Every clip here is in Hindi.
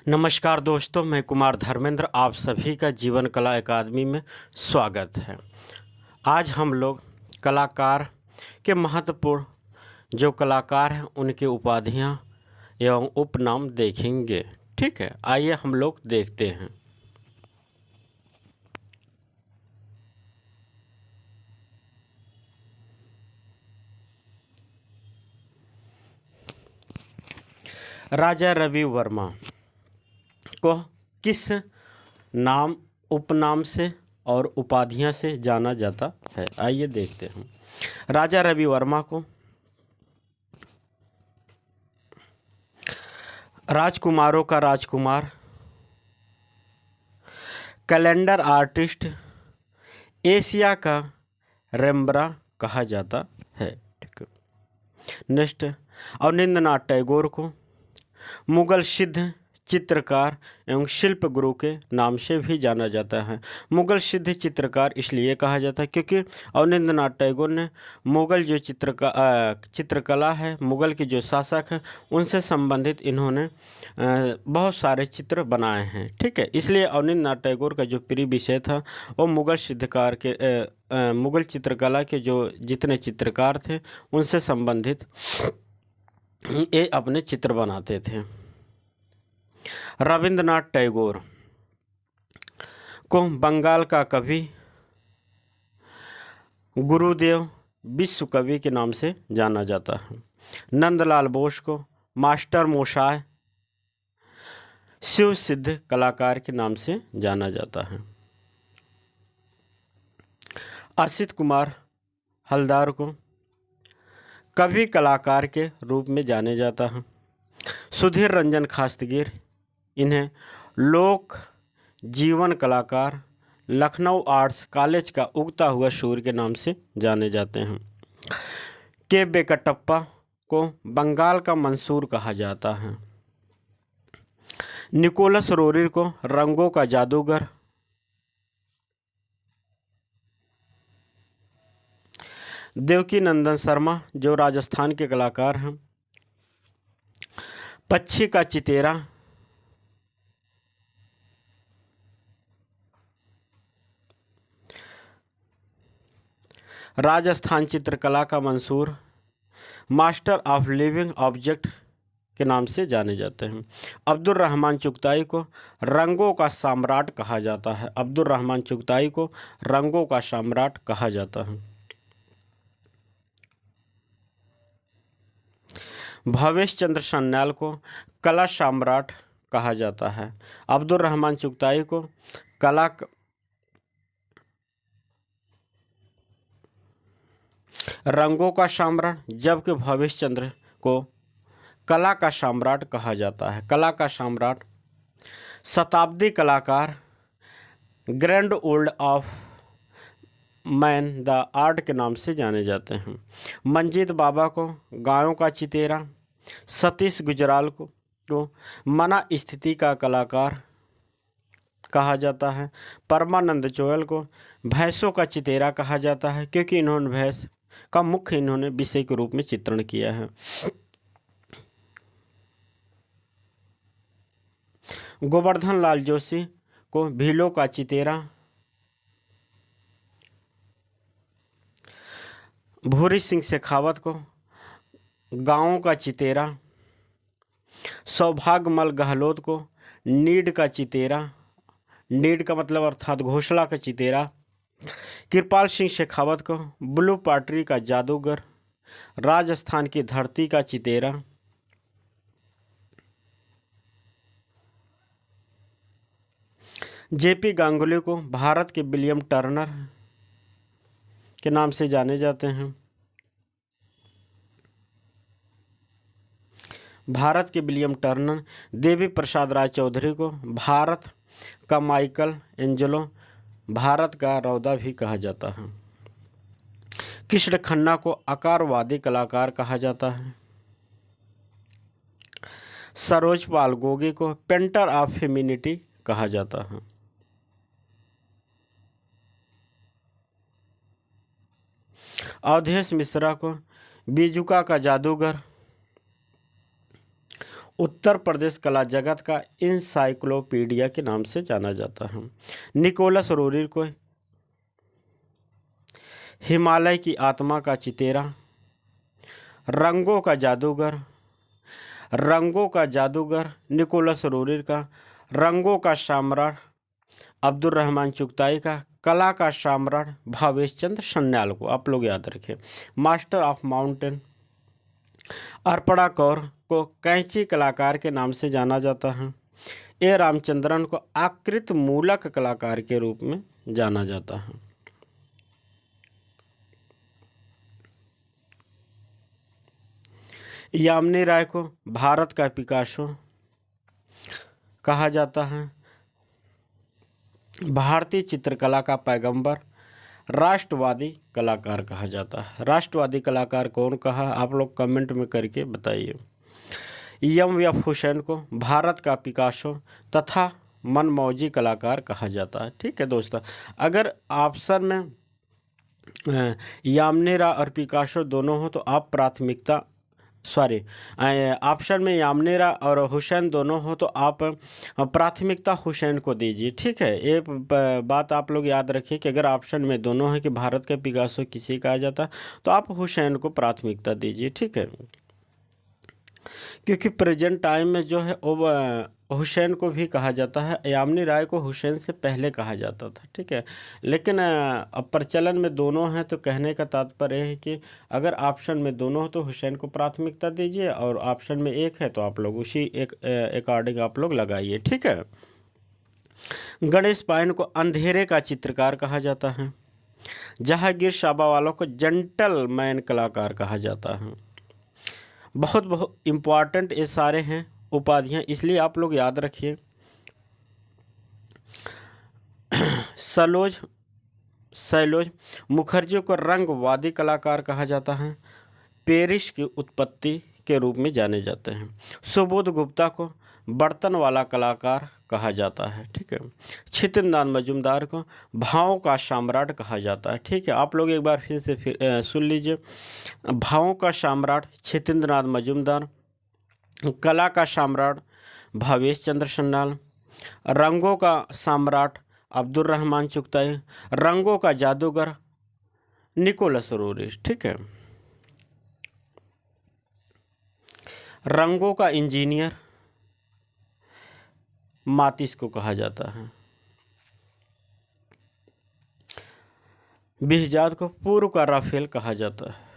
नमस्कार दोस्तों, मैं कुमार धर्मेंद्र आप सभी का जीवन कला अकादमी में स्वागत है। आज हम लोग कलाकार के महत्वपूर्ण जो कलाकार हैं उनकी उपाधियां एवं उपनाम देखेंगे। ठीक है, आइए हम लोग देखते हैं। राजा रवि वर्मा को किस नाम, उपनाम से और उपाधियां से जाना जाता है, आइए देखते हैं। राजा रवि वर्मा को राजकुमारों का राजकुमार, कैलेंडर आर्टिस्ट, एशिया का रेम्ब्रा कहा जाता है। ठीक है। नेक्स्ट, अवनींद्रनाथ टैगोर को मुगल सिद्ध चित्रकार एवं शिल्प गुरु के नाम से भी जाना जाता है। मुगल सिद्ध चित्रकार इसलिए कहा जाता है क्योंकि अवनींद्रनाथ टैगोर ने मुगल जो चित्रकला है, मुगल के जो शासक हैं उनसे संबंधित इन्होंने बहुत सारे चित्र बनाए हैं। ठीक है, इसलिए अवनींद्रनाथ टैगोर का जो प्रिय विषय था वो मुगल सिद्धकार के मुगल चित्रकला के जो जितने चित्रकार थे उनसे संबंधित ये अपने चित्र बनाते थे। रविंद्रनाथ टैगोर को बंगाल का कवि, गुरुदेव, विश्व कवि के नाम से जाना जाता है। नंदलाल बोस को मास्टर मोशाय, शिव सिद्ध कलाकार के नाम से जाना जाता है। असित कुमार हलदार को कवि कलाकार के रूप में जाने जाता है। सुधीर रंजन खास्तगीर इन्हें लोक जीवन कलाकार, लखनऊ आर्ट्स कॉलेज का उगता हुआ सूर्य के नाम से जाने जाते हैं। के वेंकटप्पा को बंगाल का मंसूर कहा जाता है। निकोलस रोरिर को रंगों का जादूगर, देवकी नंदन शर्मा जो राजस्थान के कलाकार हैं। पक्षी का चितेरा, राजस्थान चित्रकला का Mansur, master of living object के नाम से जाने जाते हैं। अब्दुल रहमान चुगताई को रंगों का सम्राट कहा जाता है। अब्दुल रहमान चुगताई को रंगों का सम्राट कहा जाता है। भवेश चंद्र सन्याल को कला सम्राट कहा जाता है। अब्दुल रहमान चुगताई को रंगों का सम्राट, जबकि भवेश चंद्र को कला का सम्राट कहा जाता है। कला का सम्राट शताब्दी कलाकार, grand old of man the art के नाम से जाने जाते हैं। मंजीत बाबा को गायों का चितेरा, सतीश गुजराल को मना स्थिति का कलाकार कहा जाता है। परमानंद चोयल को भैंसों का चितेरा कहा जाता है क्योंकि इन्होंने भैंस का मुख्य इन्होंने विषय के रूप में चित्रण किया है। गोवर्धन लाल जोशी को भीलों का चितेरा, भूरी सिंह शेखावत को गांवों का चितेरा, सौभाग्यमल गहलोत को नीड का चितेरा, नीड का मतलब अर्थात घोंसला का चितेरा, कृपाल सिंह शेखावत को ब्लू पार्टी का जादूगर, राजस्थान की धरती का चितेरा, जेपी गांगुली को भारत के विलियम टर्नर के नाम से जाने जाते हैं। भारत के विलियम टर्नर। देवी प्रसाद राय चौधरी को भारत का माइकल एंजेलो, भारत का रौदा भी कहा जाता है। कृष्ण खन्ना को आकारवादी कलाकार कहा जाता है। सरोज पाल गोगी को पेंटर ऑफ फेमिनिटी कहा जाता है। अवधेश मिश्रा को बीजुका का जादूगर, उत्तर प्रदेश कला जगत का इंसाइक्लोपीडिया के नाम से जाना जाता है। निकोलस रोरिर को हिमालय की आत्मा का चितेरा, रंगों का जादूगर निकोलस रोरिर का, रंगों का सम्राट अब्दुल रहमान चुगताई का, कला का सम्राट भावेश चंद्र सन्याल को आप लोग याद रखें। Master of mountain Arpana Kaur को कैंची कलाकार के नाम से जाना जाता है। ए रामचंद्रन को आकृति मूलक कलाकार के रूप में जाना जाता है। यामिनी राय को भारत का पिकासो कहा जाता है। भारतीय चित्रकला का पैगंबर, राष्ट्रवादी कलाकार कहा जाता है। राष्ट्रवादी कलाकार कौन कहा, आप लोग कमेंट में करके बताइए। एम.एफ. हुसैन को भारत का पिकासो तथा मनमौजी कलाकार कहा जाता है। ठीक है दोस्तों, अगर ऑप्शन में यामिनी राय और पिकासो दोनों हो तो आप ऑप्शन में यामिनी राय और हुसैन दोनों हो तो आप प्राथमिकता हुसैन को दीजिए। ठीक है, ये बात आप लोग याद रखिए कि अगर ऑप्शन में दोनों है कि भारत के पिकासो किसी कहा जाता है तो आप हुसैन को प्राथमिकता दीजिए। ठीक है, क्योंकि प्रेजेंट टाइम में जो है वो हुसैन को भी कहा जाता है, यामिनी राय को हुसैन से पहले कहा जाता था। ठीक है, लेकिन अब प्रचलन में दोनों हैं तो कहने का तात्पर्य है कि अगर ऑप्शन में दोनों हो तो हुसैन को प्राथमिकता दीजिए और ऑप्शन में एक है तो आप लोग उसी एक अकॉर्डिंग आप लोग लगाइए। ठीक है, गणेश पायन को अंधेरे का चित्रकार कहा जाता है। जहांगीर शाबावाला को जेंटलमैन कलाकार कहा जाता है। बहुत इम्पॉर्टेंट ये सारे हैं उपाधियाँ, इसलिए आप लोग याद रखिए। सैलोज मुखर्जी को रंगवादी कलाकार कहा जाता है। पेरिस की उत्पत्ति के रूप में जाने जाते हैं। सुबोध गुप्ता को बर्तन वाला कलाकार कहा जाता है। ठीक है, छितिनदान मजूमदार को भावों का सम्राट कहा जाता है। ठीक है, आप लोग एक बार फिर से सुन लीजिए। भावों का सम्राट छितिनदान मजूमदार, कला का सम्राट भावेश चंद्र सन्याल, रंगों का सम्राट अब्दुल रहमान चुगताई, रंगों का जादूगर निकोलस रोरिर। ठीक है, रंगों का इंजीनियर मातिस को कहा जाता है। बिहजाद को पूर्व का राफेल कहा जाता है।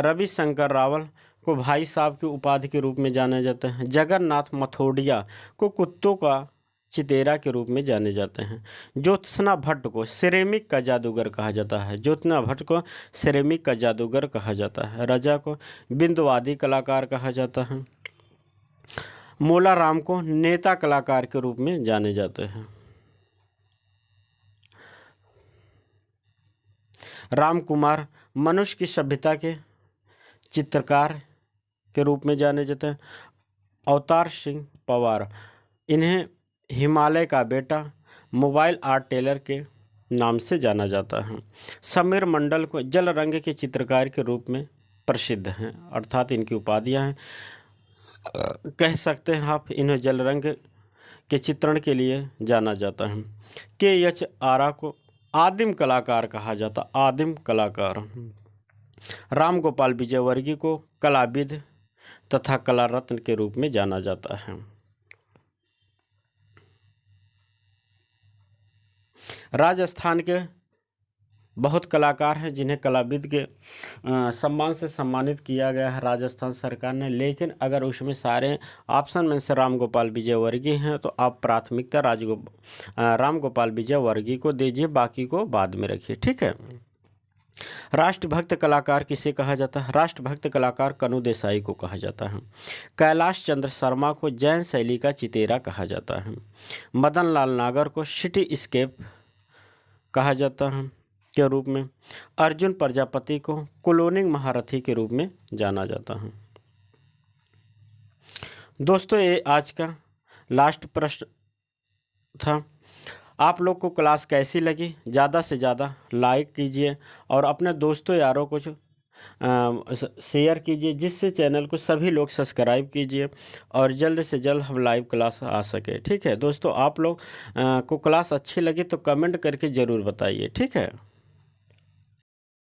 रविशंकर रावल को भाई साहब की उपाधि के रूप में जाने जाते हैं। जगन्नाथ मथोडिया को कुत्तों का चितेरा के रूप में जाने जाते हैं। ज्योत्सना भट्ट को सिरेमिक का जादूगर कहा जाता है। ज्योत्सना भट्ट को सिरेमिक का जादूगर कहा जाता है। रजा को बिंदुवादी कलाकार कहा जाता है। मोला राम को नेता कलाकार के रूप में जाने जाते हैं। राम कुमार मनुष्य की सभ्यता के चित्रकार के रूप में जाने जाते हैं। अवतार सिंह पवार, इन्हें हिमालय का बेटा, मोबाइल आर्ट टेलर के नाम से जाना जाता है। समीर मंडल को जल रंग के चित्रकार के रूप में प्रसिद्ध हैं, अर्थात इनकी उपाधियां हैं। कह सकते हैं आप इन्हें जल रंग के चित्रण के लिए जाना जाता है। के.एच. आरा को आदिम कलाकार कहा जाता, आदिम कलाकार। राम गोपाल विजयवर्गीय को कलाविद तथा कला रत्न के रूप में जाना जाता है। राजस्थान के बहुत कलाकार हैं जिन्हें कलाविद के सम्मान से सम्मानित किया गया है राजस्थान सरकार ने, लेकिन अगर उसमें सारे ऑप्शन में से राम गोपाल विजयवर्गीय हैं तो आप प्राथमिकता राम गोपाल विजयवर्गीय को दीजिए, बाकी को बाद में रखिए। ठीक है, राष्ट्रभक्त कलाकार किसे कहा जाता है? राष्ट्रभक्त कलाकार कनु देसाई को कहा जाता है। कैलाश चंद्र शर्मा को जैन शैली का चितेरा कहा जाता है। मदन लाल नागर को सिटी स्केप कहा जाता है के रूप में। अर्जुन प्रजापति को क्लोनिंग महारथी के रूप में जाना जाता है। दोस्तों, ये आज का लास्ट प्रश्न था। आप लोग को क्लास कैसी लगी ज़्यादा से ज़्यादा लाइक कीजिए और अपने दोस्तों यारों को शेयर कीजिए, जिससे चैनल को सभी लोग सब्सक्राइब कीजिए और जल्द से जल्द हम लाइव क्लास आ सके। ठीक है दोस्तों, आप लोग को क्लास अच्छी लगी तो कमेंट करके ज़रूर बताइए। ठीक है।